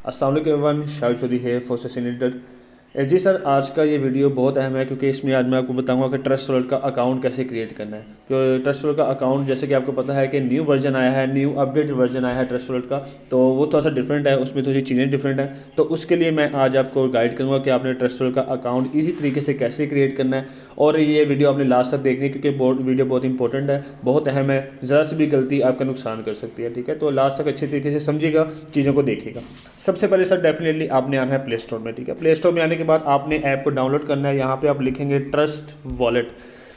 अस्सलाम वालेकुम एवरीवन, शाहिद चौधरी है फॉर सस्टेनेबिलिटी। जी सर, आज का ये वीडियो बहुत अहम है क्योंकि इसमें आज मैं आपको बताऊंगा कि ट्रस्ट वॉलेट का अकाउंट कैसे क्रिएट करना है। तो ट्रस्ट वॉलेट का अकाउंट जैसे कि आपको पता है कि न्यू वर्जन आया है, न्यू अपडेटेड वर्जन आया है ट्रस्ट वॉलेट का, तो वो थोड़ा सा डिफरेंट है, उसमें थोड़ी चीज़ें डिफरेंट है। तो उसके लिए मैं आज आपको गाइड करूँगा कि आपने ट्रस्ट वॉलेट का अकाउंट ईजी तरीके से कैसे क्रिएट करना है। और ये वीडियो आपने लास्ट तक देखनी है क्योंकि वीडियो बहुत इंपॉर्टेंट है, बहुत अहम है, ज़रा सी भी गलती आपका नुकसान कर सकती है। ठीक है, तो लास्ट तक अच्छे तरीके से समझिएगा, चीज़ों को देखिएगा। सबसे पहले सर डेफिनेटली आपने आना है प्ले स्टोर में। ठीक है, प्ले स्टोर में आने के बाद आपने ऐप को डाउनलोड करना है। यहाँ पे आप लिखेंगे ट्रस्ट वॉलेट।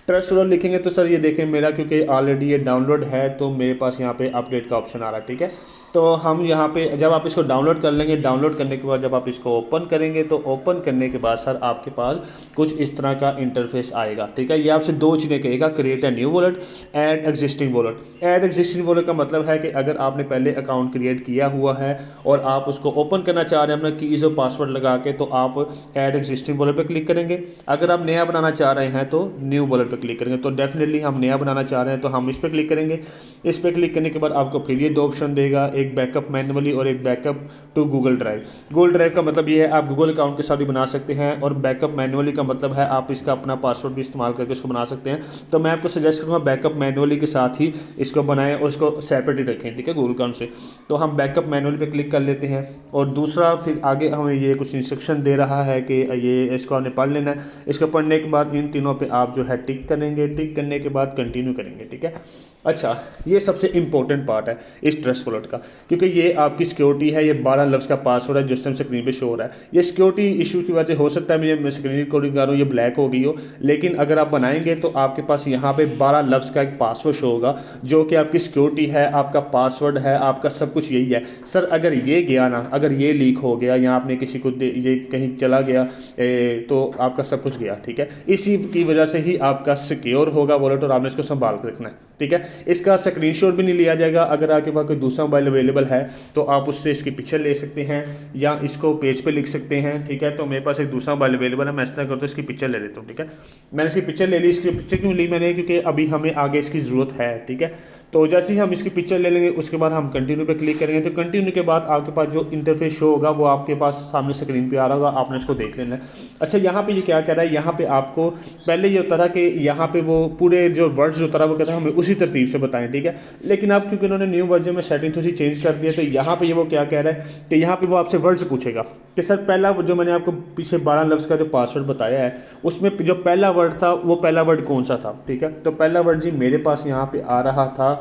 ट्रस्ट वॉलेट लिखेंगे तो सर ये देखें मेरा क्योंकि ऑलरेडी ये डाउनलोड है तो मेरे पास यहाँ पे अपडेट का ऑप्शन आ रहा है। ठीक है, तो हम यहाँ पे जब आप इसको डाउनलोड कर लेंगे, डाउनलोड करने के बाद जब आप इसको ओपन करेंगे तो ओपन करने के बाद सर आपके पास कुछ इस तरह का इंटरफेस आएगा। ठीक है, ये आपसे दो चीज़ें कहेगा, create a new wallet, add existing wallet. Add existing wallet का मतलब है कि अगर आपने पहले अकाउंट क्रिएट किया हुआ है और आप उसको ओपन करना चाह रहे हैं अपना कीज़ और पासवर्ड लगा के, तो आप ऐड एग्जिस्टिंग वॉलेट पर क्लिक करेंगे। अगर आप नया बनाना चाह रहे हैं तो न्यू वॉलेट पर क्लिक करेंगे। तो डेफिनेटली हम नया बनाना चाह रहे हैं तो हम इस पर क्लिक करेंगे। इस पर क्लिक करने के बाद आपको फिर ये दो ऑप्शन देगा, एक बैकअप मैनुअली और एक backup to Google drive. Google drive का मतलब ये है आप गूगल अकाउंट के साथ भी बना सकते हैं, और बैकअप मैनुअली का मतलब है आप इसका अपना पासवर्ड भी इस्तेमाल करके इसको बना सकते हैं। तो मैं आपको सजेस्ट करूँगा बैकअप मैनुअली के साथ ही इसको बनाएं और इसको सेपरेट ही रखें। ठीक है, गूगल अकाउंट से। तो हम बैकअप मैनुअली पे क्लिक कर लेते हैं, और दूसरा फिर आगे हमें ये कुछ इंस्ट्रक्शन दे रहा है कि ये इसको आपने पढ़ लेना है। इसको पढ़ने के बाद इन तीनों पे आप जो है टिक करेंगे, टिक करने के बाद कंटिन्यू करेंगे। ठीक है, अच्छा, ये सबसे इंपॉर्टेंट पार्ट है इस ट्रस्ट वॉलेट का, क्योंकि ये आपकी सिक्योरिटी है। ये 12 लफ्ज़ का पासवर्ड है जिस टाइम स्क्रीन पे शो हो रहा है। ये सिक्योरिटी इशू की वजह से हो सकता है मैं स्क्रीन रिकॉर्डिंग कर रहा हूँ ये ब्लैक हो गई हो, लेकिन अगर आप बनाएंगे तो आपके पास यहाँ पे 12 लफ्ज़ का एक पासवर्ड शो होगा जो कि आपकी सिक्योरिटी है, आपका पासवर्ड है, आपका सब कुछ यही है। सर अगर ये गया ना, अगर ये लीक हो गया या आपने किसी को ये कहीं चला गया तो आपका सब कुछ गया। ठीक है, इसी की वजह से ही आपका सिक्योर होगा वॉलेट और आपने इसको संभाल कर रखना है। ठीक है, इसका स्क्रीनशॉट भी नहीं लिया जाएगा। अगर आपके पास कोई दूसरा मोबाइल अवेलेबल है तो आप उससे इसकी पिक्चर ले सकते हैं या इसको पेज पे लिख सकते हैं। ठीक है, तो मेरे पास एक दूसरा मोबाइल अवेलेबल है, मैं इस तरह करता हूँ, इसकी पिक्चर ले लेता हूँ। ठीक है, मैंने इसकी पिक्चर ले ली। इसकी पिक्चर क्यों ली मैंने, क्योंकि अभी हमें आगे इसकी ज़रूरत है। ठीक है, तो जैसे ही हम इसकी पिक्चर ले लेंगे उसके बाद हम कंटिन्यू पे क्लिक करेंगे, तो कंटिन्यू के बाद आपके पास जो इंटरफेस शो होगा वो आपके पास सामने स्क्रीन पे आ रहा होगा, आपने इसको देख लेना है। अच्छा, यहाँ पे ये क्या कह रहा है, यहाँ पे आपको पहले ये होता था कि यहाँ पे वो पूरे जो वर्ड्स होता रहा वो कहता है हमें उसी तरतीब से बताएं। ठीक है, लेकिन अब क्योंकि उन्होंने न्यू वर्जन में सेटिंग थोड़ी चेंज कर दिया, तो यहाँ पे ये वो क्या कह रहा है कि यहाँ पे वो आपसे वर्ड्स पूछेगा कि सर पहला जो मैंने आपको पीछे 12 लफ्ज़ का जो पासवर्ड बताया है उसमें जो पहला वर्ड था वो पहला वर्ड कौन सा था। ठीक है, तो पहला वर्ड जी मेरे पास यहाँ पे आ रहा था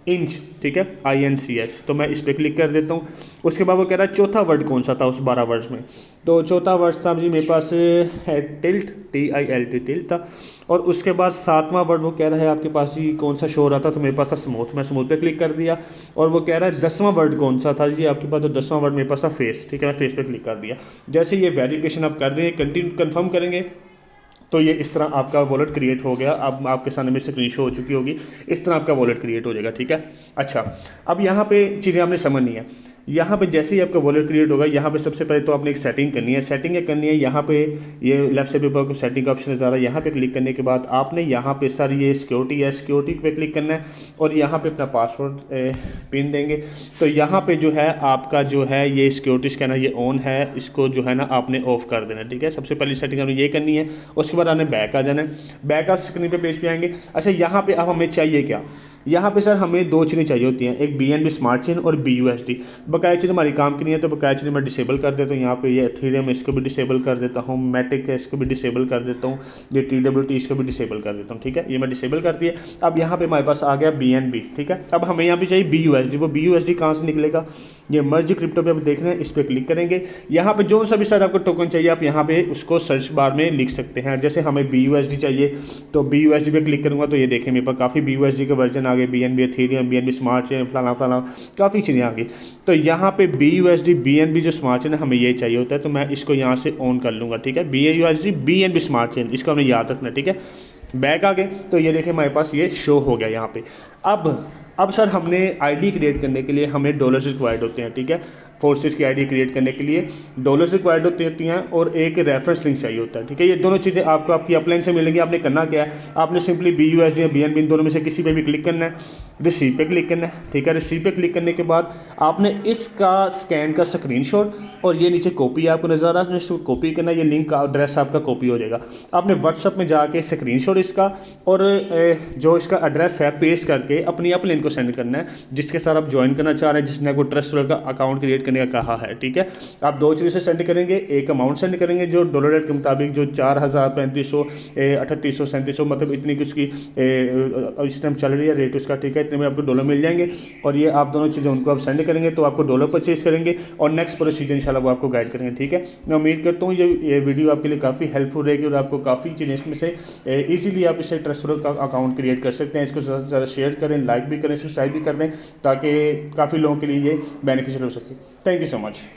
इंच। ठीक है, INCH, तो मैं इस पर क्लिक कर देता हूँ। उसके बाद वो कह रहा है चौथा वर्ड कौन सा था उस 12 वर्ड्स में, तो चौथा वर्ड था जी मेरे पास है टिल्ट, TILT, टिल्ट था। और उसके बाद सातवां वर्ड वो कह रहा है आपके पास ही कौन सा शो हो रहा था, तो मेरे पास था स्मूथ, मैं स्मूथ पे क्लिक कर दिया। और वो कह रहा है 10वां वर्ड कौन सा था जी आपके पास, तो 10वां वर्ड मेरे पास था फेस। ठीक है, मैं फेस पे क्लिक कर दिया। जैसे ये वेरिफिकेशन आप कर देंगे, कंटिन्यू कन्फर्म करेंगे, तो ये इस तरह आपका वॉलेट क्रिएट हो गया। अब आपके सामने में स्क्रीन शो हो चुकी होगी, इस तरह आपका वॉलेट क्रिएट हो जाएगा। ठीक है, अच्छा, अब यहाँ पे चीज़ें आपने समझनी है। यहाँ पे जैसे ही आपका वॉलेट क्रिएट होगा, यहाँ पे सबसे पहले तो आपने एक सेटिंग करनी है। सेटिंग क्या करनी है, यहाँ पे ये लेफ्ट साइड पे आपको सेटिंग का ऑप्शन नज़र आ रहा है, यहाँ पे क्लिक करने के बाद आपने यहाँ पे सर ये सिक्योरिटी है, सिक्योरिटी पे क्लिक करना है और यहाँ पे अपना पासवर्ड पिन देंगे। तो यहाँ पे जो है आपका जो है ये सिक्योरिटी स्कैनर ये ऑन है, इसको जो है ना आपने ऑफ कर देना है। ठीक है, सबसे पहली सेटिंग आपने ये करनी है। उसके बाद आपने बैक आ जाना है, बैक आप स्क्रीन पे पेज पे आएंगे। अच्छा, यहाँ पे अब हमें चाहिए क्या, यहाँ पे सर हमें दो चीज़ें चाहिए होती हैं, एक BNB स्मार्ट चेन और BUSD। बकाया चीज़ हमारी काम की नहीं है तो बकाया चीज़ मैं डिसेबल कर देता हूँ। यहाँ पे ये एथेरियम इसको भी डिसेबल कर देता हूँ, मैटिक है इसको भी डिसेबल कर देता हूँ, ये TWT इसको भी डिसेबल कर देता हूँ। ठीक है, ये मैं डिसेबल कर दिया। अब यहाँ पे हमारे पास आ गया BNB। ठीक है, अब हमें यहाँ पे चाहिए BUSD। वो BUSD कहाँ से निकलेगा, ये मर्ज क्रिप्टो पे आप देख रहे हैं, इस पर क्लिक करेंगे। यहाँ पे जो सा भी सर आपको टोकन चाहिए आप यहाँ पे उसको सर्च बार में लिख सकते हैं। जैसे हमें BUSD चाहिए तो BUSD पे क्लिक करूँगा तो ये देखें मेरे पास काफ़ी BUSD के वर्जन आ गए, BNB Ethereum, BNB smart chain, फलाना फलाना काफ़ी चीज़ें आ गई। तो यहाँ पे BUSD BNB जो स्मार्ट चेन है हमें ये चाहिए होता है, तो मैं इसको यहाँ से ऑन कर लूँगा। ठीक है, BUSD BNB स्मार्ट चेन, इसको हमें याद रखना है। ठीक है, बैक आ गए तो ये देखें हमारे पास ये शो हो गया यहाँ पे। अब सर हमने आईडी क्रिएट करने के लिए हमें डॉलर्स रिक्वायर्ड होते हैं। ठीक है, फोर्सेस की आईडी क्रिएट करने के लिए डॉलर्स रिक्वायर्ड होती हैं और एक रेफरेंस लिंक चाहिए होता है। ठीक है, ये दोनों चीज़ें आपको आपकी अपलाइन से मिलेंगी। आपने करना क्या है, आपने सिंपली BUSD या BNB इन दोनों में से किसी पे भी क्लिक करना है। रिसीव पे क्लिक करना है। ठीक है, रिसीव पे क्लिक करने के बाद आपने इसका स्कैन का स्क्रीनशॉट और ये नीचे कॉपी आपको नज़र आ रहा है, इसमें कॉपी करना, ये लिंक का एड्रेस आपका कॉपी हो जाएगा। आपने व्हाट्सअप में जाके स्क्रीनशॉट इसका और जो इसका एड्रेस है पेस्ट करके अपनी अपलाइन को सेंड करना है, जिसके साथ आप ज्वाइन करना चाह रहे हैं, जिसने आपको ट्रस्ट वर्ल्ड का अकाउंट क्रिएट करने का कहा है। ठीक है, आप दो चीज़ें से सेंड करेंगे, एक अमाउंट सेंड करेंगे जो डॉलर रेट के मुताबिक जो 4000, 3500, 3800, 3700, मतलब इतनी की उसकी इस टाइम चल रही है रेट उसका। ठीक है, इतने में आपको डॉलर मिल जाएंगे और ये आप दोनों चीज़ें उनको आप सेंड करेंगे तो आपको डॉलर परचेज करेंगे और नेक्स्ट प्रोसीजर इंशाल्लाह वो आपको गाइड करेंगे। ठीक है, मैं उम्मीद करता हूँ ये वीडियो आपके लिए काफ़ी हेल्पफुल रहेगी और आपको काफ़ी चीज़ें इसमें से ईजिली आप इससे ट्रस्ट वर्ल्ड का अकाउंट क्रिएट कर सकते हैं। इसको ज़्यादा से ज़्यादा शेयर करें, लाइक भी करें, सब्सक्राइब भी कर दें ताकि काफ़ी लोगों के लिए ये बेनिफिशियल हो सके। Thank you so much.